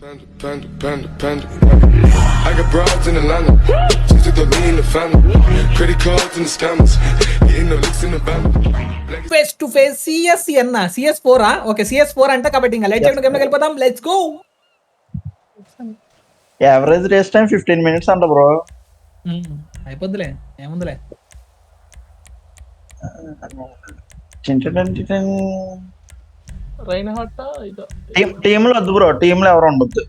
Panda. I got broads in Atlanta. Just to throw me in the family. Credit cards and the scammers. Getting no licks in the band. Face to face CSC అన్న CS ఫోరా okay CS four అంటే కాబట్టి ఇంకా light చేయడం గేమ్లోకి వెళ్ళిపోదాం let's go average race time 15 minutes అంట bro. అయిపోద్దిలే ఏముందిలే టీంలో వద్దు బ్రో, టీంలో ఎవరు ఉండొద్దు.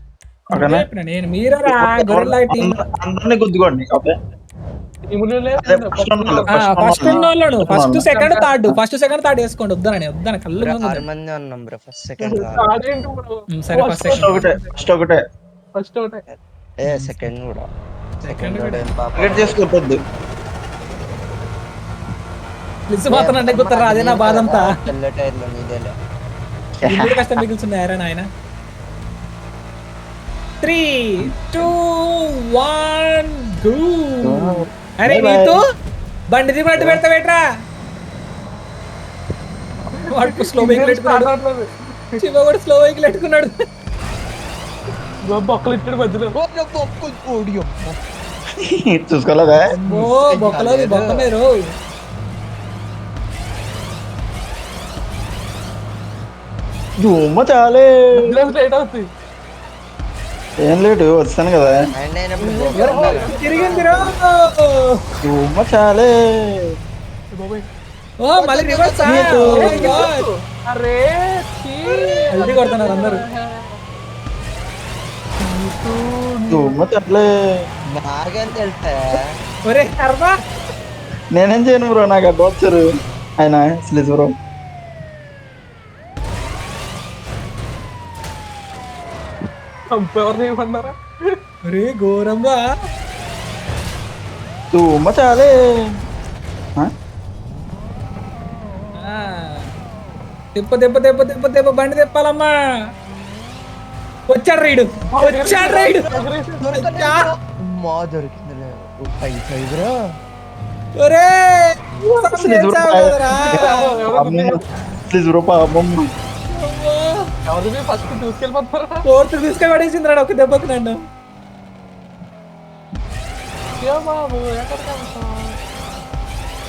ఓకేనా, చెప్పిన నేను మీరా గొర్రెల టీం అందరినీ గుద్దుకోండి. ఓకే, ఫస్ట్ సెకండ్ థర్డ్ వేసుకోండి. వద్దనని కళ్ళు ఆరు మంది ఉన్నాం బ్రో. ఫస్ట్ సెకండ్ సరే ఫస్ట్ ఒకటే సెకండ్ కూడా టార్గెట్ చేసుకోవద్దు. లిస్ మాత్రం అంటే గుర్తారా అదే నా బాధ అంతా. తెల్ల టైర్లో నీదేలే. ఇందులో కష్టం మిగిల్చున్నాయారా నాయన. 3, 2, 1 గో. అరే నీతు బండి దిగినట్టు పెడతా బెట్రా. వాడు స్లో వెహికల్ పెట్టుకున్నాడు, శివ కూడా స్లో వెహికల్ పెట్టుకున్నాడు. చూసుకోలేదా? ఓ బొక్కలోది బొక్క మీరు. ధూమ చాలే, ఏం లేటు వచ్చాను కదా. తిరిగింది ధూమ చాలే. ఓ మళ్ళీ రివర్స్ కొడుతున్నారు అందరు. ధూమ చాలే. నాకేం తెలుసా? ఒరే అర్బా నేనేం చేయను బ్రో, నాకు అడ్డు వచ్చారు ఆయన స్లీజ్ బ్రో. ఒరే ఘోరంగా ధూమ చాలే. దెబ్బ బండి తెప్పాలమ్మా. వచ్చాడు రైడు. మా దొరికిందిలే. 5 బ్రో. ఒరే స్లీజ్ బ్రో పాపం. ఫోర్త్ తీసుకొని పడేసింది రాడు ఒక దెబ్బకి నన్ను.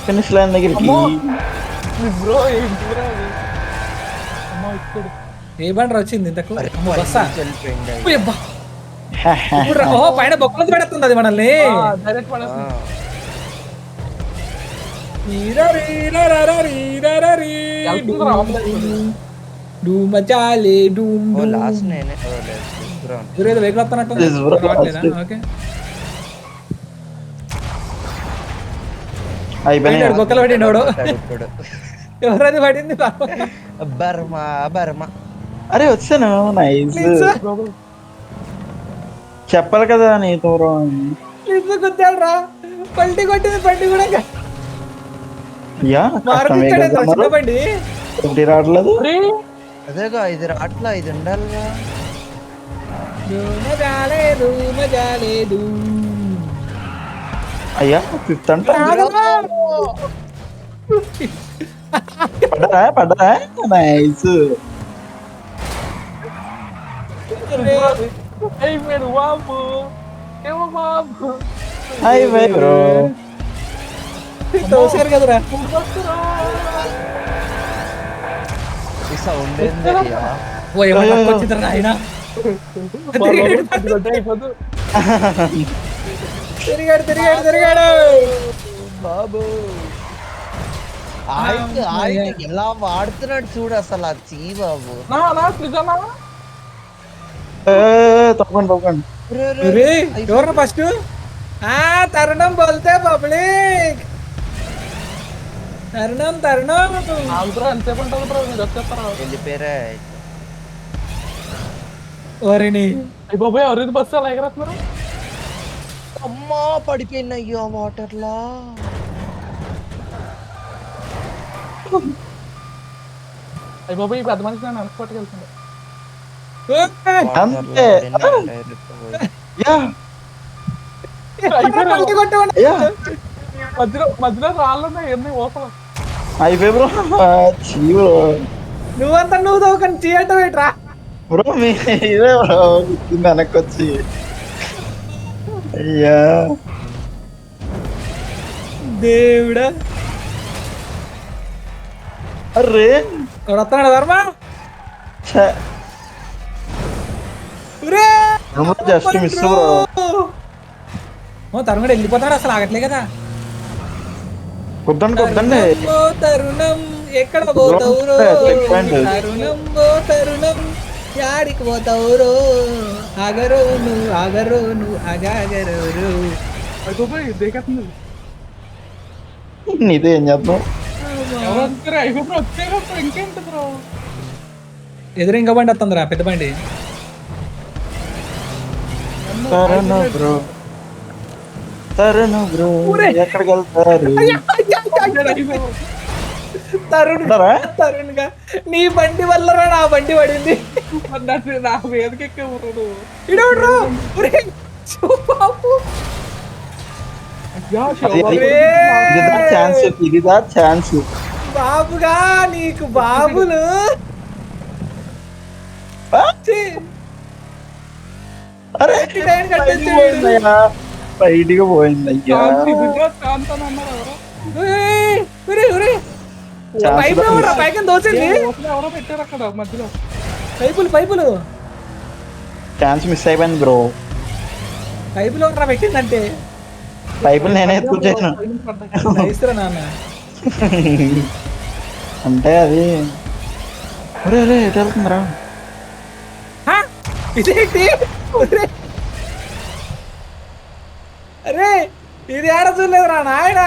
ఫినిష్ లైన్ దగ్గరికి ఏ బండి వచ్చింది ఇంతకు? బస్సా? వెళ్ళిపోయింది. అబ్బా. ఇప్పుడు ఓ పైన బొక్కలు పెడుతుంది అది మనల్ని. డూమ్ చాలే డూమ్ ఓ లాస్ట్ నేనే. ఓ లేదు బ్రో. ఏదో వెహికల్ వస్తున్నట్టు. ఓకే అయిపోయినాయి. బొక్కలు పడిండు వాడు. ఇప్పుడు ఎవరది పడింది? బర్మా. అరే వచ్చాను, నైస్. చెప్పాలి కదా నీతో బ్రో. గుద్దాడు రా. పల్టీ కొట్టింది బండి కూడా. యా బండి ఒకటి రావట్లేదు. అదేగా ఇది రాట్లా, ఇది ఉండాలిగా. అయ్యా ఫిఫ్త్ అంట. పడ్డరా నైస్. Hi bro. తోసారు కదరా. ఈ సౌండ్ ఏంది? ఓ ఏమన్నా వచ్చిందిరా ఆయన. తిరిగాడు. బాబు ఆయన ఎలా వాడుతున్నాడు చూడు అసలు. ఆ చీ బాబు. తప్పకండి. ఎవరు ఫస్ట్? తరుణం బోల్తే పబ్లిక్. తరుణం వెళ్ళిపోయారా? ఓరిని బస్సు అలా ఎగరేస్తున్నారు. అమ్మా పడిపోయిన అయ్యో వాటర్ లా. అయిపోయి పెద్ద మనిషి నన్ను వెనక్కి పట్టుకెళ్తుంది. అంతే. యా మధ్యలో రాళ్ళున్నాయి, ఎన్ని ఓసలు. అయిపోయి బ్రో. నువ్వంతా నువ్వు తవ్వుకొని చేయటం ఏంట్రా? బ్రో మీ ఇదే బ్రో గుర్తుంది వెనక్కి వచ్చి. అయ్యా దేవుడా అర్రే ఎవడు వస్తున్నాడు వర్మ ఛే, ఒరే! Just miss bro. ఓ తరుణ్ కూడా వెళ్ళిపోతాడు అసలు ఆగట్లే కదా. కుద్దండి కుద్దండి. తరుణం ఓ తరుణం ఎక్కడ పోతావురో చెక్ పాయింట్. తరుణం ఓ తరుణం యాడికి పోతావురో ఆగరో నువ్వు ఆగాగరోరు. అయిపోయి దిగేస్తుంది. నీతో ఏం చేద్దాం. ఎవరు వస్తారు? అయిపోయి వచ్చారు ఇంకేంటి బ్రో. ఎదురు ఇంకా బండి వస్తుందిరా పెద్ద బండి. తరుణ్ బ్రో తరుణ్ బ్రో ఎక్కడికి వెళ్తారు. తరుణ్ ఉంటారా? తరుణ్ గా నీ బండి వల్లరా నా బండి పడింది. నా వేదిక ఎక్కే బ్రో. ఇడవడ్రా ఒరే చూపాపు. ఇదిదా ఛాన్స్ ఇదిదా ఛాన్స్. బాబుగా నీకు బాబులు ఛీ, అరే ఎట్టి టైం కట్టేసి బయటికి పోయింది అయ్యా. ఏయ్, ఒరే, ఒరే. ఛాన్స్ పైపులు ఎవరురా? పైకి దోసింది ఎవరో పెట్టారు అక్కడ మధ్యలో. పైపులు ఛాన్స్ మిస్ అయిపోయింది బ్రో. పైపులు ఎవరురా పెట్టిందంటే పైపులు నేనే ఎత్తుకొచ్చాను. ఇస్తురా నాన్న. అంటే అది అరే అరే ఎటు వెళ్తుందిరా. హా? ఇదేంటి ఒరే. అరే ఇది ఆడ చూడలేదురా నాయన.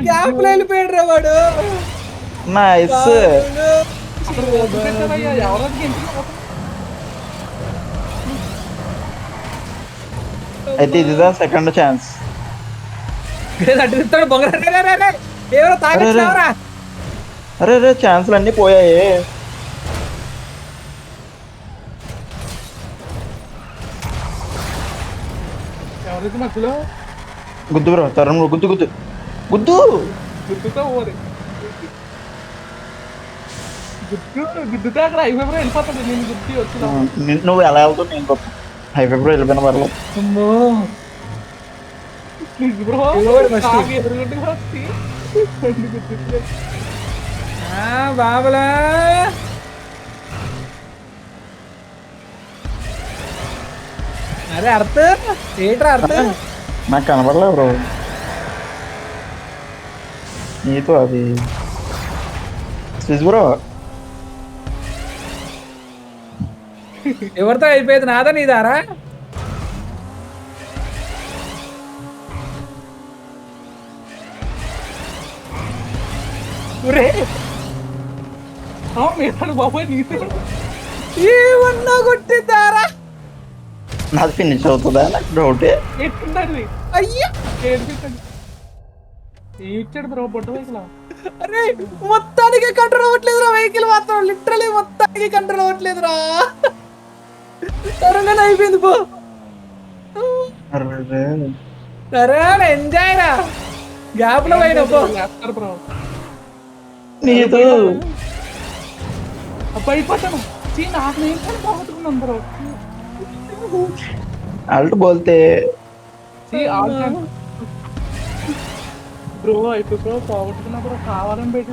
గ్యాప్ లో వెళ్ళిపోయాడు రా వాడు. నైస్. అయితే ఇదిదా సెకండ్ ఛాన్స్. అటు తిస్తాడు బొంగరా. ఎవరో తాగొచ్చినావరా? అరే అరే ఛాన్స్లు అన్నీ పోయాయి. ఎవరైతే మధ్యలో గుద్దు బ్రో తరుణ్ బ్రో గుద్దు గుద్దు గుద్దు. గుద్దుతో ఓరి గుద్దుతో అక్కడ అయిపోయి వెళ్ళిపోతాడు. నేను గుద్ది వచ్చిన నువ్వు ఎలా వెళ్తావు నేను గొప్ప హైవే బ్రో వెళ్ళిపోయిన పర్లేదు. అమ్మో బ్రో ఎవరు first? ఎదురుగుంటే వచ్చి గుద్దు. బాబులా అరే అర్థ ఏంట్రా అర్థం. నాకు కనపడలే బ్రో నీతో అది స్విస్ బ్రో. ఎవరితో అయిపోయేది నాదా నీదారా? ఒరే మీరు బాబాయ్ నీతో ఏమన్నా కొట్టిద్దారా? నాది ఫినిష్ అవుతుందా నాకు డౌటే. ఎట్టుందండి అయ్యా ఏడిపించండి. ఇచ్చాడు బ్రో బొట్ట వెహికల్. అరే మొత్తానికి కంట్రోల్ అవ్వట్లేదురా వెహికల్ మాత్రం. లిటరలీ మొత్తానికి కంట్రోల్ అవ్వట్లేదురా. త్వరగానే అయిపోయింది పో. సరే ఎంజాయ్ రా. గ్యాప్ లో పోయినా పో. వేస్తారు బ్రో. నీతో అయిపోతాను. నాకు నేను కానీ పోగొట్టుకున్నాను బ్రో. అల్ట్ బోల్తే బ్రో అయిపోయి బ్రో పోగొట్టుకున్నా బ్రో. కావాలని పెట్టి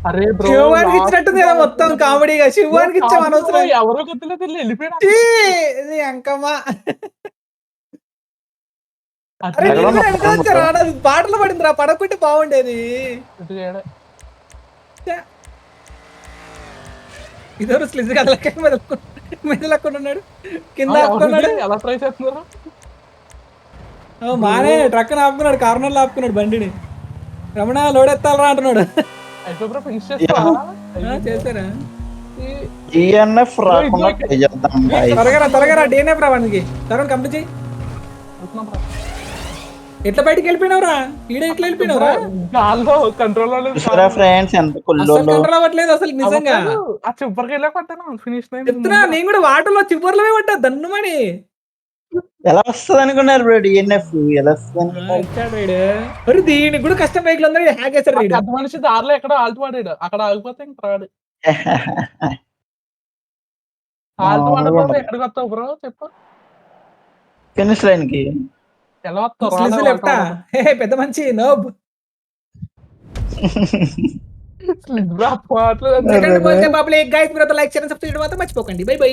అరే బ్రో శివానికి ఇచ్చినట్టుంది కదా మొత్తం కామెడీగా. శివానికి ఇచ్చాం అనవసరం. ఎవరో కొత్తలో తెలియదు వెళ్ళిపోయాడు. ఇది అంకమ్మ. అట్లా అరే నేను వెనకాల రానది పాటలు పడిందిరా. పడకుంటే బాగుండేది. ఇదెవరు స్లిజ్ కదలకే మెదలకుండా ఉన్నాడు. కింద ఆపుకున్నాడు. ఎలా ట్రై చేస్తున్నారు? మానే ట్రక్ ఆపుకున్నాడు. కార్నర్ లో ఆపుకున్నాడు బండిని. రమణ లోడెత్తాలరా అంటున్నాడు. అయిపోయి బ్రో ఫినిష్ చేస్తావా? చేశారా? ఈఎన్ఎఫ్ రాకుండా ట్రై చేద్దాం. త్వరగా త్వరగా DNF రా వానికి. తరుణ్ కంప్లీట్ చేయి. ఎట్లా బయటికి వెళ్ళిపోయినవరా? ఈడ ఎట్లా వెళ్ళిపోయినవరా? గాల్లో కంట్రోల్ చూసారా ఫ్రెండ్స్ ఎంత అసలు కుల్లోళ్ళు. కంట్రోల్ అవ్వట్లేదు అసలు నిజంగా. ఆ చివరికి వెళ్ళా కొట్టాను ఫినిష్ లైన్ చెప్తున్నా నేను కూడా వాటర్లో చివర్లో పడ్డా దన్నుమని. ఎలా వస్తుంది అనుకున్నారు బ్రో డిఎన్ఎఫ్? ఎలా వస్తుంది అనుకున్నారు? ఇచ్చాడు వీడు. మరి దీనికి కూడా కష్టం బైక్లు అందరూ హ్యాక్ చేశారు వీడు. పెద్ద మనిషి దారిలో ఎక్కడో ఆల్ట్ పడాడు, అక్కడ ఆగిపోతే ఇంక రాడు. ఆల్ట్ పడకపోతే ఎక్కడికి వస్తావు బ్రో చెప్పు? ఫినిష్ లైన్ కి ఎలా వస్తావు? స్లిజ్ లెఫ్టా? హే పెద్ద మంచి నోబ్. సెకండ్ పబ్లిక్ గైస్, మీరు లైక్ చేయండి, సబ్స్క్రైబ్ చేయడం మాత్రం మర్చిపోకండి. By by.